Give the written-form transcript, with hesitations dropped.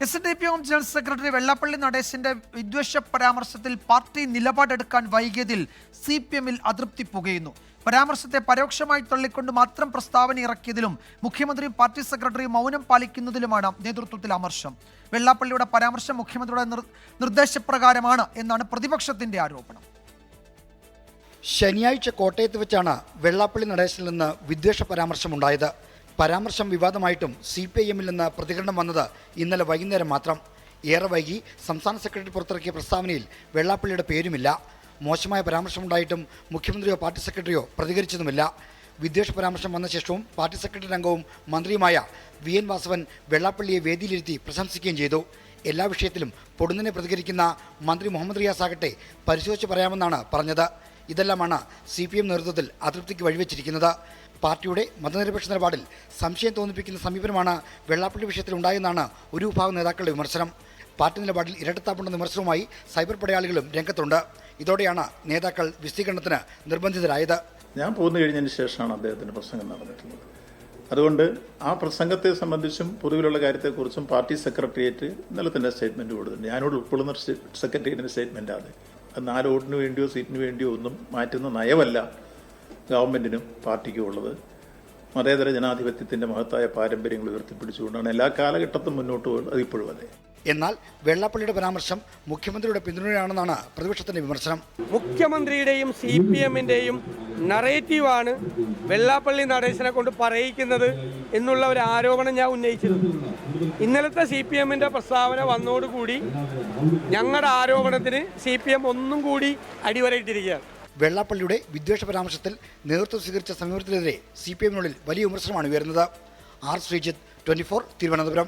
SNDP general secretary Vellappally നടേശന്റെ വിദ്വേഷ പരാമർശത്തിൽ party നിലപാടെടുക്കാൻ വൈകിയതിൽ CPM-ൽ അതൃപ്തി പുകയുന്നു. പരാമർശത്തെ പരോക്ഷമായി തള്ളിക്കൊണ്ട് മാത്രം പ്രസ്താവന ഇറക്കിയതിലും മുഖ്യമന്ത്രിയും പാർട്ടി സെക്രട്ടറിയും മൗനം പാലിക്കുന്നതിലുമാണ് നേതൃത്വത്തിൽ അമർഷം. വെള്ളാപ്പള്ളിയുടെ പരാമർശം മുഖ്യമന്ത്രിയുടെ നിർദ്ദേശപ്രകാരമാണ് എന്നാണ് പ്രതിപക്ഷത്തിന്റെ ആരോപണം. ശനിയാഴ്ച കോട്ടയത്ത് വെച്ചാണ് വെള്ളാപ്പള്ളി നടേശനിൽ നിന്ന് വിദ്വേഷ പരാമർശമുണ്ടായത്. പരാമർശം വിവാദമായിട്ടും CPIM-ൽ നിന്ന് പ്രതികരണം വന്നത് ഇന്നലെ വൈകുന്നേരം മാത്രം. ഏറെ വൈകി സംസ്ഥാന സെക്രട്ടറി പുറത്തിറക്കിയ പ്രസ്താവനയിൽ വെള്ളാപ്പള്ളിയുടെ പേരുമില്ല. മോശമായ പരാമർശമുണ്ടായിട്ടും മുഖ്യമന്ത്രിയോ പാർട്ടി സെക്രട്ടറിയോ പ്രതികരിച്ചതുമില്ല. വിദ്വേഷ പരാമർശം വന്ന ശേഷവും പാർട്ടി സെക്രട്ടറി അംഗവും മന്ത്രിയുമായ VN വാസവൻ വെള്ളാപ്പള്ളിയെ വേദിയിലിരുത്തി പ്രശംസിക്കുകയും ചെയ്തു. എല്ലാ വിഷയത്തിലും പൊടുന്നനെ പ്രതികരിക്കുന്ന മന്ത്രി മുഹമ്മദ് റിയാസ് ആകട്ടെ പരിശോധിച്ച് പറയാമെന്നാണ് പറഞ്ഞത്. ഇതെല്ലാമാണ് CPM നേതൃത്വത്തിൽ അതൃപ്തിക്ക് വഴിവെച്ചിരിക്കുന്നത്. പാർട്ടിയുടെ മതനിരപേക്ഷ നിലപാടിൽ സംശയം തോന്നിപ്പിക്കുന്ന സമീപനമാണ് വെള്ളാപ്പള്ളി വിഷയത്തിൽ ഉണ്ടായെന്നാണ് ഒരു വിഭാഗം നേതാക്കളുടെ വിമർശനം. പാർട്ടി നിലപാടിൽ ഇരട്ടത്താപ്പുണ്ടെന്ന വിമർശനവുമായി സൈബർ പടയാളികളും രംഗത്തുണ്ട്. ഇതോടെയാണ് നേതാക്കൾ വിശദീകരണത്തിന് നിർബന്ധിതരായത്. ഞാൻ പോന്നു കഴിഞ്ഞതിന് ശേഷമാണ് അദ്ദേഹത്തിൻ്റെ പ്രസംഗം നടന്നിട്ടുള്ളത്. അതുകൊണ്ട് ആ പ്രസംഗത്തെ സംബന്ധിച്ചും പൊതുവിലുള്ള കാര്യത്തെക്കുറിച്ചും പാർട്ടി സെക്രട്ടേറിയറ്റ് ഇന്നലെ തന്നെ സ്റ്റേറ്റ്മെൻറ്റ് കൊടുത്തിട്ടുണ്ട്. ഞാനോട് ഉൾക്കൊള്ളുന്ന സെക്രട്ടേറിയറ്റിൻ്റെ സ്റ്റേറ്റ്മെൻറ്റാണ്. അത് 4 വോട്ടിന് വേണ്ടിയോ സീറ്റിന് വേണ്ടിയോ ഒന്നും മാറ്റുന്ന നയമല്ല ഗവൺമെൻറ്റിനും പാർട്ടിക്കും ഉള്ളത്. മതേതര ജനാധിപത്യത്തിൻ്റെ മഹത്തായ പാരമ്പര്യങ്ങൾ ഉയർത്തിപ്പിടിച്ചുകൊണ്ടാണ് എല്ലാ കാലഘട്ടത്തും മുന്നോട്ട് പോകുന്നത്. അതിപ്പോഴും അതെ. എന്നാൽ വെള്ളാപ്പള്ളിയുടെ പരാമർശം മുഖ്യമന്ത്രിയുടെ പിന്തുണയാണെന്നാണ് പ്രതിപക്ഷത്തിന്റെ വിമർശനം. മുഖ്യമന്ത്രിയുടെയും CPM-ന്റെയും നറേറ്റീവാണ് വെള്ളാപ്പള്ളി നടേശനെ കൊണ്ട് പറയിക്കുന്നത് എന്നുള്ള ഒരു ആരോപണം ഞാൻ ഉന്നയിച്ചിരുന്നു. ഇന്നലത്തെ CPM-ന്റെ പ്രസ്താവന വന്നതോടുകൂടി ഞങ്ങളുടെ ആരോപണത്തിന് CPM ഒന്നും കൂടി അടിവരയിട്ടിരിക്കുകയാണ്. വെള്ളാപ്പള്ളിയുടെ വിദ്വേഷ പരാമർശത്തിൽ നേതൃത്വം സ്വീകരിച്ച സമീപനത്തിനെതിരെ CPM-നുള്ളിൽ വലിയ വിമർശനമാണ് ഉയരുന്നത്. R. ശ്രീജിത്ത്, 24, തിരുവനന്തപുരം.